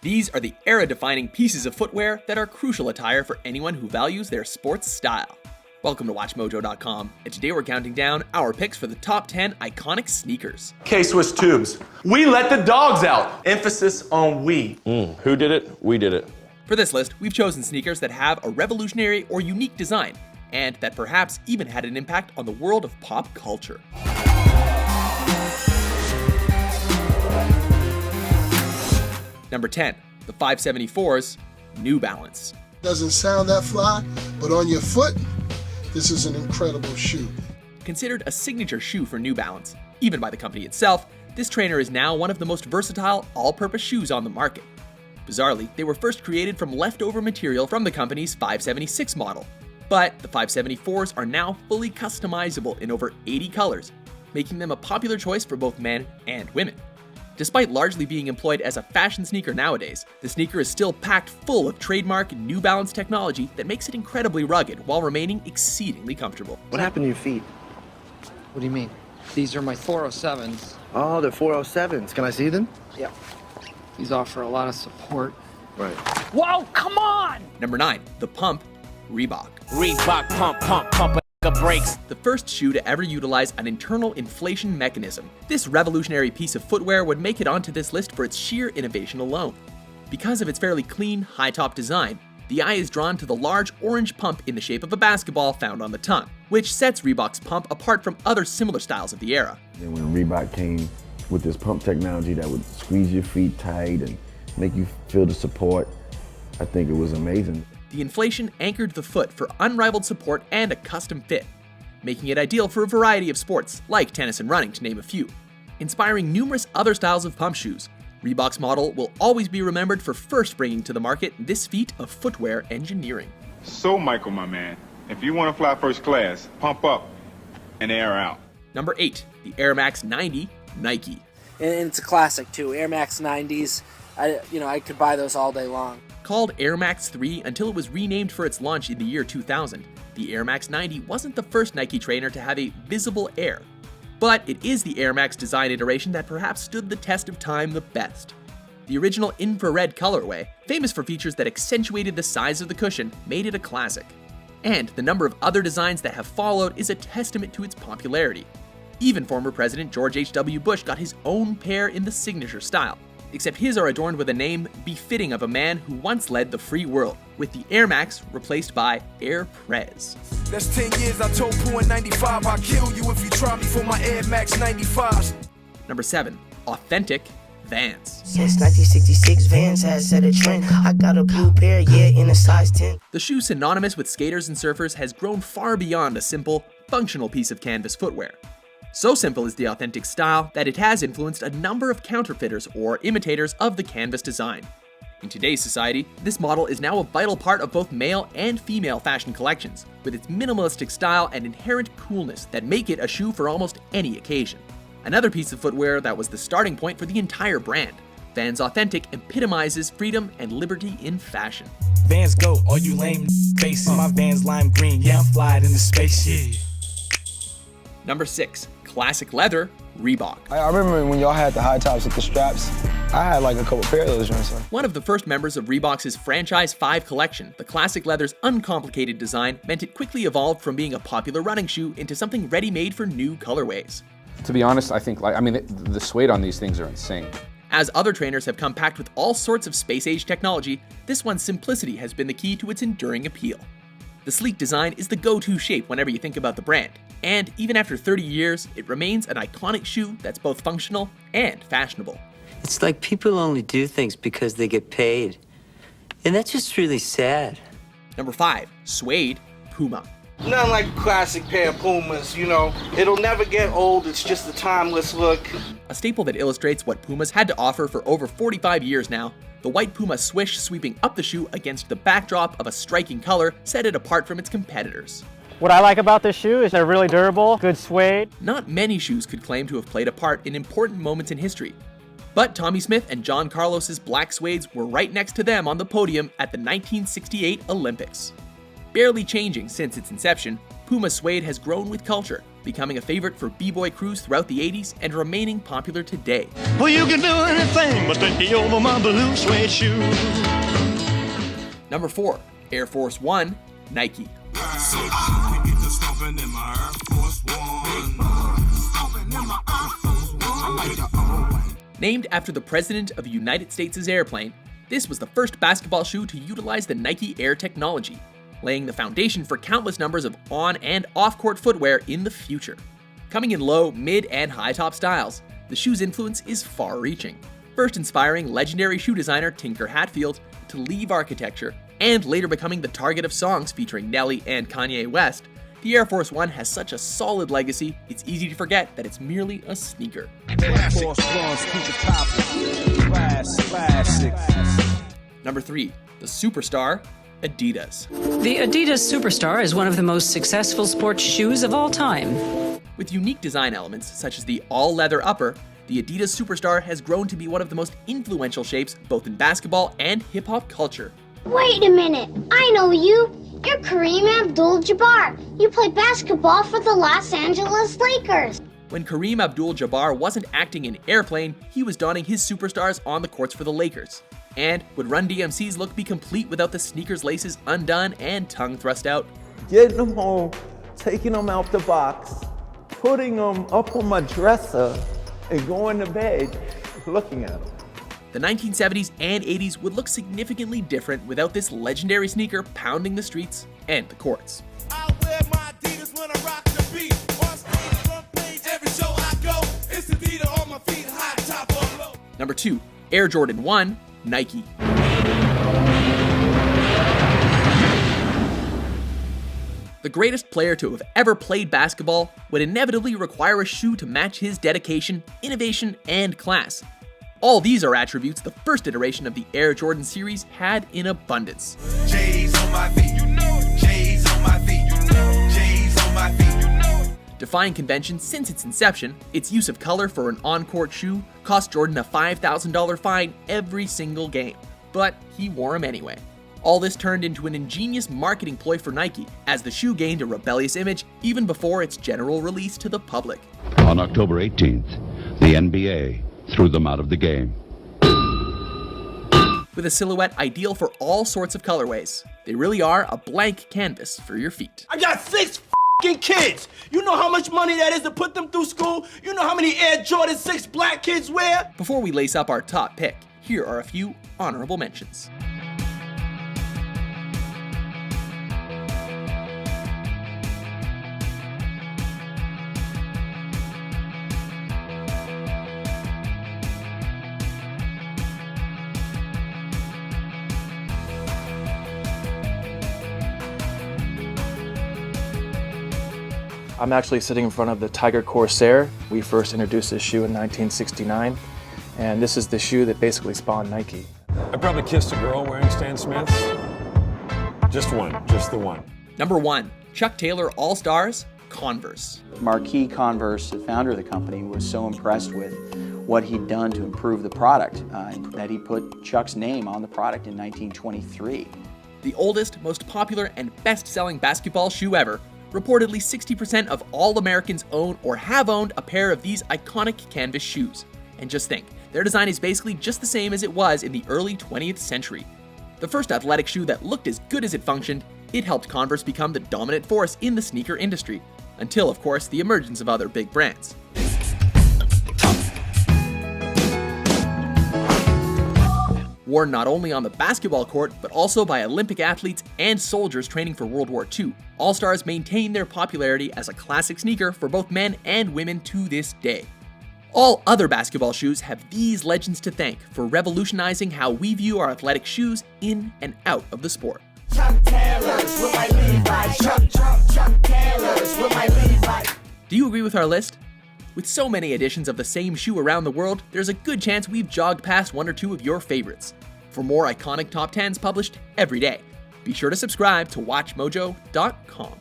These are the era-defining pieces of footwear that are crucial attire for anyone who values their sports style. Welcome to WatchMojo.com, and today we're counting down our picks for the top 10 iconic sneakers. K-Swiss tubes. We let the dogs out. Emphasis on we. Who did it? We did it. For this list, we've chosen sneakers that have a revolutionary or unique design, and that perhaps even had an impact on the world of pop culture. Number 10, the 574's New Balance. Doesn't sound that fly, but on your foot, this is an incredible shoe. Considered a signature shoe for New Balance, even by the company itself, this trainer is now one of the most versatile all-purpose shoes on the market. Bizarrely, they were first created from leftover material from the company's 576 model, but the 574s are now fully customizable in over 80 colors, making them a popular choice for both men and women. Despite largely being employed as a fashion sneaker nowadays, the sneaker is still packed full of trademark New Balance technology that makes it incredibly rugged while remaining exceedingly comfortable. What happened to your feet? What do you mean? These are my 407s. Oh, they're 407s. Can I see them? Yeah. These offer a lot of support. Right. Whoa, come on! Number 9, the Pump Reebok. Reebok pump a brakes. The first shoe to ever utilize an internal inflation mechanism. This revolutionary piece of footwear would make it onto this list for its sheer innovation alone. Because of its fairly clean, high-top design, the eye is drawn to the large orange pump in the shape of a basketball found on the tongue, which sets Reebok's pump apart from other similar styles of the era. And when Reebok came with this pump technology that would squeeze your feet tight and make you feel the support, I think it was amazing. The inflation anchored the foot for unrivaled support and a custom fit, making it ideal for a variety of sports, like tennis and running to name a few. Inspiring numerous other styles of pump shoes, Reebok's model will always be remembered for first bringing to the market this feat of footwear engineering. So Michael, my man, if you want to fly first class, pump up and air out. Number 8, the Air Max 90 Nike. And it's a classic too, Air Max 90s. I could buy those all day long. Called Air Max 3 until it was renamed for its launch in the year 2000, the Air Max 90 wasn't the first Nike trainer to have a visible air. But it is the Air Max design iteration that perhaps stood the test of time the best. The original infrared colorway, famous for features that accentuated the size of the cushion, made it a classic. And the number of other designs that have followed is a testament to its popularity. Even former President George H.W. Bush got his own pair in the signature style, except his are adorned with a name befitting of a man who once led the free world, with the Air Max replaced by Air Prez. That's 10 years I told Pooh in 95, I'll kill you if you try me for my Air Max 95s. Number 7, authentic Vans. Since 1966, Vans has set a trend. I got a blue pair, yeah, in a size 10. The shoe synonymous with skaters and surfers has grown far beyond a simple, functional piece of canvas footwear. So simple is the authentic style that it has influenced a number of counterfeiters or imitators of the canvas design. In today's society, this model is now a vital part of both male and female fashion collections, with its minimalistic style and inherent coolness that make it a shoe for almost any occasion. Another piece of footwear that was the starting point for the entire brand. Vans Authentic epitomizes freedom and liberty in fashion. Vans go, all you lame faces. My Vans lime green, yeah, I'm flying in the space, yeah. Number 6, classic leather Reebok. I remember when y'all had the high tops with the straps. I had like a couple pair of those joints. One of the first members of Reebok's Franchise 5 collection, the classic leather's uncomplicated design meant it quickly evolved from being a popular running shoe into something ready-made for new colorways. To be honest, I think, the suede on these things are insane. As other trainers have come packed with all sorts of space-age technology, this one's simplicity has been the key to its enduring appeal. The sleek design is the go-to shape whenever you think about the brand, and even after 30 years, it remains an iconic shoe that's both functional and fashionable. It's like people only do things because they get paid, and that's just really sad. Number 5, suede Puma. Nothing like a classic pair of Pumas, It'll never get old, it's just a timeless look. A staple that illustrates what Pumas had to offer for over 45 years now, the white Puma swish sweeping up the shoe against the backdrop of a striking color set it apart from its competitors. What I like about this shoe is they're really durable, good suede. Not many shoes could claim to have played a part in important moments in history, but Tommy Smith and John Carlos's black suedes were right next to them on the podium at the 1968 Olympics. Barely changing since its inception, Puma suede has grown with culture, becoming a favorite for b-boy crews throughout the 80s and remaining popular today. Well, you can do anything but take you over my blue suede shoe. Number 4, Air Force One, Nike. Named after the President of the United States' airplane, this was the first basketball shoe to utilize the Nike Air technology, laying the foundation for countless numbers of on- and off-court footwear in the future. Coming in low, mid, and high-top styles, the shoe's influence is far-reaching, first inspiring legendary shoe designer Tinker Hatfield to leave architecture, and later becoming the target of songs featuring Nelly and Kanye West. The Air Force One has such a solid legacy, it's easy to forget that it's merely a sneaker. Number 3, the Superstar, Adidas. The Adidas Superstar is one of the most successful sports shoes of all time. With unique design elements such as the all-leather upper, the Adidas Superstar has grown to be one of the most influential shapes both in basketball and hip-hop culture. Wait a minute, I know you. You're Kareem Abdul-Jabbar. You play basketball for the Los Angeles Lakers. When Kareem Abdul-Jabbar wasn't acting in Airplane, he was donning his Superstars on the courts for the Lakers. And would Run DMC's look be complete without the sneakers laces undone and tongue thrust out? Getting them home, taking them out the box, putting them up on my dresser, and going to bed looking at them. The 1970s and 80s would look significantly different without this legendary sneaker pounding the streets and the courts. I wear my Adidas when I rock the beat. On stage, front page, every show I go. It's Adidas on my feet, high, top or low. Number 2, Air Jordan 1, Nike. The greatest player to have ever played basketball would inevitably require a shoe to match his dedication, innovation, and class. All these are attributes the first iteration of the Air Jordan series had in abundance. J's on my feet, you know it. J's on my feet, you know it. J's on my feet, you know it. Defying convention since its inception, its use of color for an on-court shoe cost Jordan a $5,000 fine every single game. But he wore them anyway. All this turned into an ingenious marketing ploy for Nike, as the shoe gained a rebellious image even before its general release to the public. On October 18th, the NBA threw them out of the game. With a silhouette ideal for all sorts of colorways, they really are a blank canvas for your feet. I got 6 f***ing kids. You know how much money that is to put them through school? You know how many Air Jordan 6 black kids wear? Before we lace up our top pick, here are a few honorable mentions. I'm actually sitting in front of the Tiger Corsair. We first introduced this shoe in 1969, and this is the shoe that basically spawned Nike. I probably kissed a girl wearing Stan Smiths. Just one, just the one. Number 1, Chuck Taylor All-Stars, Converse. Marquis Converse, the founder of the company, was so impressed with what he'd done to improve the product that he put Chuck's name on the product in 1923. The oldest, most popular, and best-selling basketball shoe ever, reportedly 60% of all Americans own or have owned a pair of these iconic canvas shoes. And just think, their design is basically just the same as it was in the early 20th century. The first athletic shoe that looked as good as it functioned, it helped Converse become the dominant force in the sneaker industry, until, of course, the emergence of other big brands. Worn not only on the basketball court, but also by Olympic athletes and soldiers training for World War II, All-Stars maintain their popularity as a classic sneaker for both men and women to this day. All other basketball shoes have these legends to thank for revolutionizing how we view our athletic shoes in and out of the sport. Chuck Taylors with my Levi's. Chuck Taylors with my Levi's. Do you agree with our list? With so many editions of the same shoe around the world, there's a good chance we've jogged past one or two of your favorites. For more iconic top 10s published every day, be sure to subscribe to WatchMojo.com.